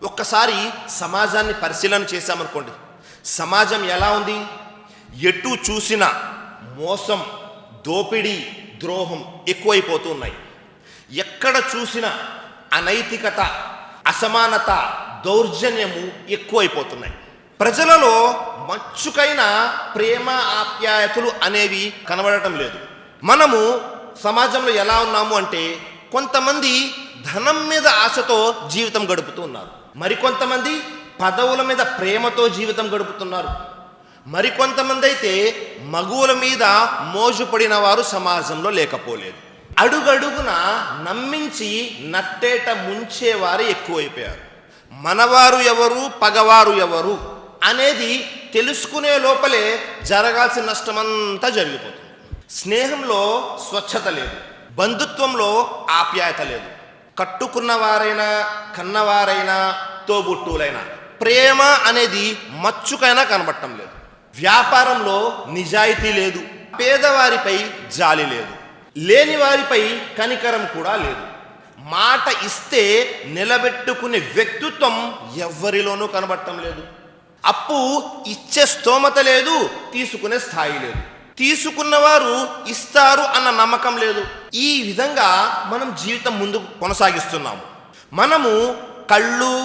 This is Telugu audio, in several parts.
ఒక్కసారి సమాజాన్ని పరిశీలన చేశామనుకోండి, సమాజం ఎలా ఉంది? ఎటు చూసినా మోసం, దోపిడీ, ద్రోహం ఎక్కువైపోతూ ఉన్నాయి. ఎక్కడ చూసినా అనైతికత, అసమానత, దౌర్జన్యము ఎక్కువైపోతున్నాయి. ప్రజలలో మచ్చుకైన ప్రేమ, ఆప్యాయతలు అనేవి కనబడటం లేదు. మనము సమాజంలో ఎలా ఉన్నాము అంటే, కొంతమంది ధనం మీద ఆశతో జీవితం గడుపుతూ ఉన్నారు, మరికొంతమంది పదవుల మీద ప్రేమతో జీవితం గడుపుతున్నారు, మరికొంతమంది అయితే మగువుల మీద మోజుపడిన వారు సమాజంలో లేకపోలేదు. అడుగడుగున నమ్మించి నట్టేట ముంచేవారు ఎక్కువైపోయారు. మనవారు ఎవరు, పగవారు ఎవరు అనేది తెలుసుకునే లోపలే జరగాల్సిన నష్టమంతా జరిగిపోతుంది. స్నేహంలో స్వచ్ఛత లేదు, బంధుత్వంలో ఆప్యాయత లేదు. కట్టుకున్నవారైనా, కన్నవారైనా, తోబుట్టువులైనా ప్రేమ అనేది మచ్చుకైనా కనబడటం లేదు. వ్యాపారంలో నిజాయితీ లేదు, పేదవారిపై జాలి లేదు, లేని వారిపై కనికరం కూడా లేదు. మాట ఇస్తే నిలబెట్టుకునే వ్యక్తిత్వం ఎవ్వరిలోనూ కనబడటం లేదు. అప్పు ఇచ్చే స్తోమత లేదు, తీసుకునే స్థాయి లేదు. తీసుకున్నవారు ఇస్తారు అన్న నమ్మకం లేదు. ఈ విధంగా మనం జీవితం ముందుకు కొనసాగిస్తున్నాము. మనము కళ్ళు,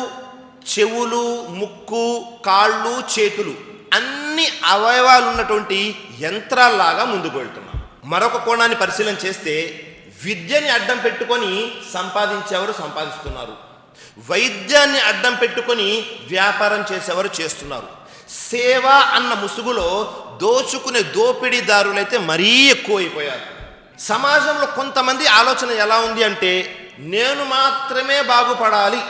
చెవులు, ముక్కు, కాళ్ళు, చేతులు అన్ని అవయవాలు ఉన్నటువంటి యంత్రాల్లాగా ముందుకు వెళ్తున్నాం. మరొక కోణాన్ని పరిశీలన చేస్తే, విద్యని అడ్డం పెట్టుకొని సంపాదించేవారు సంపాదిస్తున్నారు, వైద్యాన్ని అడ్డం పెట్టుకొని వ్యాపారం చేసేవారు చేస్తున్నారు. సేవ అన్న ముసుగులో దోచుకునే దోపిడీదారులైతే మరీ ఎక్కువైపోయారు. సమాజంలో కొంతమంది ఆలోచన ఎలా ఉంది అంటే, నేను మాత్రమే బాగుపడాలి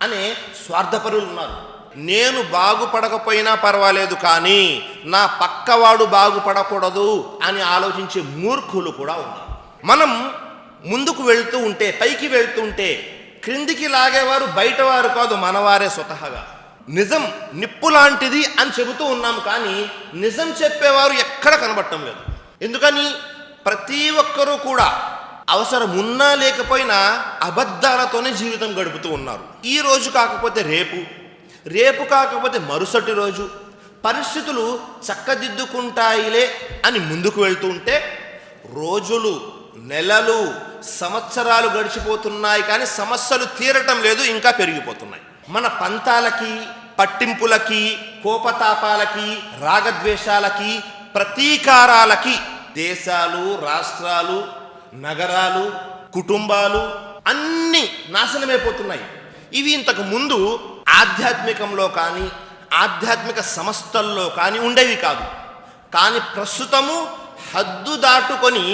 అనే స్వార్థపరులు ఉన్నారు. నేను బాగుపడకపోయినా పర్వాలేదు, కానీ నా పక్కవాడు బాగుపడకూడదు అని ఆలోచించే మూర్ఖులు కూడా ఉన్నారు. మనం ముందుకు వెళ్తూ ఉంటే, పైకి వెళ్తూ ఉంటే క్రిందికి లాగేవారు బయటవారు కాదు, మనవారే స్వతహాగా. నిజం నిప్పు లాంటిది అని చెబుతూ ఉన్నాం, కానీ నిజం చెప్పేవారు ఎక్కడ కనబడటం లేదు. ఎందుకని? ప్రతి ఒక్కరూ కూడా అవసరం ఉన్నా లేకపోయినా అబద్ధాలతోనే జీవితం గడుపుతూ ఉన్నారు. ఈ రోజు కాకపోతే రేపు, రేపు కాకపోతే మరుసటి రోజు పరిస్థితులు చక్కదిద్దుకుంటాయిలే అని ముందుకు వెళ్తూ ఉంటే రోజులు, నెలలు, సంవత్సరాలు గడిచిపోతున్నాయి, కానీ సమస్యలు తీరటం లేదు, ఇంకా పెరిగిపోతున్నాయి. మన పంతాలకి, పట్టింపులకి, కోపతాపాలకి, రాగద్వేషాలకి, ప్రతీకారాలకి దేశాలు, రాష్ట్రాలు, నగరాలు, కుటుంబాలు అన్నీ నాశనమైపోతున్నాయి. ఇవి ఇంతకు ముందు ఆధ్యాత్మికంలో కానీ, ఆధ్యాత్మిక సంస్థల్లో కానీ ఉండేవి కాదు. కానీ ప్రస్తుతము హద్దు దాటుకొని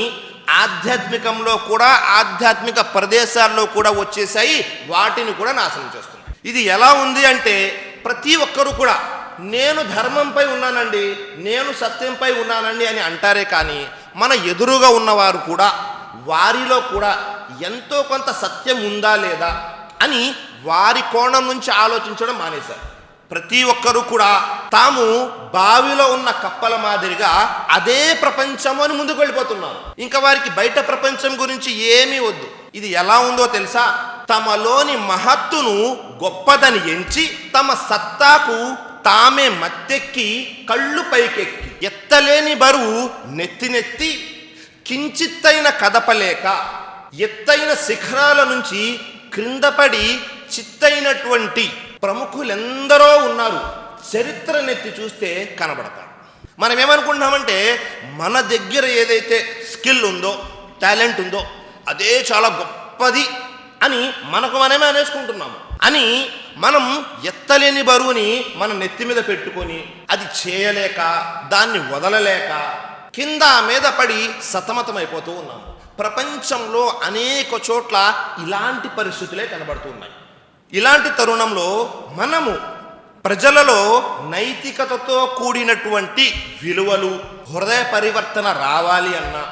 ఆధ్యాత్మికంలో కూడా, ఆధ్యాత్మిక ప్రదేశాల్లో కూడా వచ్చేసాయి, వాటిని కూడా నాశనం చేస్తున్నాయి. ఇది ఎలా ఉంది అంటే, ప్రతి ఒక్కరూ కూడా నేను ధర్మంపై ఉన్నానండి, నేను సత్యంపై ఉన్నానండి అని అంటారే కానీ, మన ఎదురుగా ఉన్నవారు కూడా వారిలో కూడా ఎంతో కొంత సత్యం ఉందా లేదా అని వారి కోణం నుంచి ఆలోచించడం మానేశారు. ప్రతి ఒక్కరూ కూడా తాము బావిలో ఉన్న కప్పల మాదిరిగా అదే ప్రపంచం అని ముందుకు వెళ్ళిపోతున్నారు. ఇంకా వారికి బయట ప్రపంచం గురించి ఏమీ వద్దు. ఇది ఎలా ఉందో తెలుసా? తమలోని మహత్తును గొప్పదని ఎంచి, తమ సత్తాకు తామే మత్తెక్కి, కళ్ళు పైకెక్కి, ఎత్తలేని బరువు నెత్తి కించిత్తైన కదపలేక, ఎత్తైన శిఖరాల నుంచి క్రిందపడి చిత్తైనటువంటి ప్రముఖులెందరో ఉన్నారు. చరిత్రనెత్తి చూస్తే కనబడతారు. మనం ఏమనుకుంటున్నామంటే, మన దగ్గర ఏదైతే స్కిల్ ఉందో, టాలెంట్ ఉందో అదే చాలా గొప్పది అని మనకు మనమే అనేసుకుంటున్నాము. అని మనం ఎత్తలేని బరువుని మన నెత్తి మీద పెట్టుకొని అది చేయలేక, దాన్ని వదలలేక కింద మీద పడి సతమతమైపోతూ ఉన్నాము. ప్రపంచంలో అనేక చోట్ల ఇలాంటి పరిస్థితులే కనబడుతూ ఉన్నాయి. ఇలాంటి తరుణంలో మనము ప్రజలలో నైతికతతో కూడినటువంటి విలువలు, హృదయ పరివర్తన రావాలి అన్నా,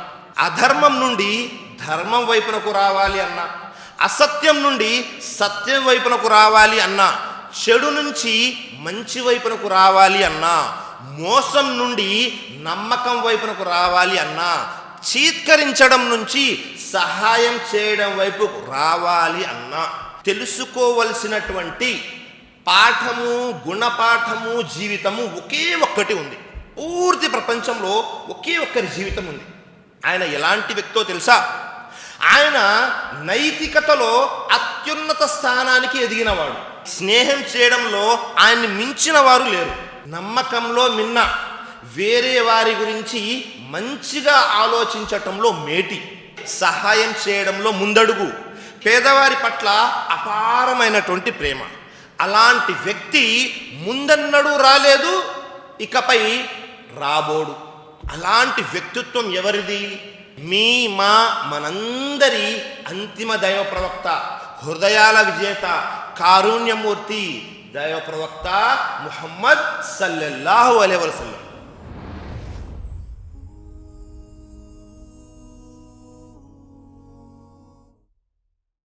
అధర్మం నుండి ధర్మం వైపునకు రావాలి అన్నా, అసత్యం నుండి సత్యం వైపునకు రావాలి అన్నా, చెడు నుంచి మంచి వైపునకు రావాలి అన్నా, మోసం నుండి నమ్మకం వైపునకు రావాలి అన్నా, చీత్కరించడం నుంచి సహాయం చేయడం వైపు రావాలి అన్నా, తెలుసుకోవలసినటువంటి పాఠము, గుణపాఠము, జీవితము ఒకే ఒక్కటి ఉంది. పూర్తి ప్రపంచంలో ఒకే ఒక్కరి జీవితం ఉంది. ఆయన ఎలాంటి వ్యక్తో తెలుసా? ఆయన నైతికతలో అత్యున్నత స్థానానికి ఎదిగినవాడు. స్నేహం చేయడంలో ఆయన్ని మించిన వారు లేరు. నమ్మకంలో మిన్న, వేరే వారి గురించి మంచిగా ఆలోచించటంలో మేటి, సహాయం చేయడంలో ముందడుగు, పేదవారి పట్ల అపారమైనటువంటి ప్రేమ. అలాంటి వ్యక్తి ముందన్నడూ రాలేదు, ఇకపై రాబోడు. అలాంటి వ్యక్తిత్వం ఎవరిది? మనందరి అంతిమ దైవ ప్రవక్త, హృదయాల విజేత, కారుణ్యమూర్తి, దైవ ప్రవక్త ముహమ్మద్ సల్లల్లాహు అలైహి వసల్లం.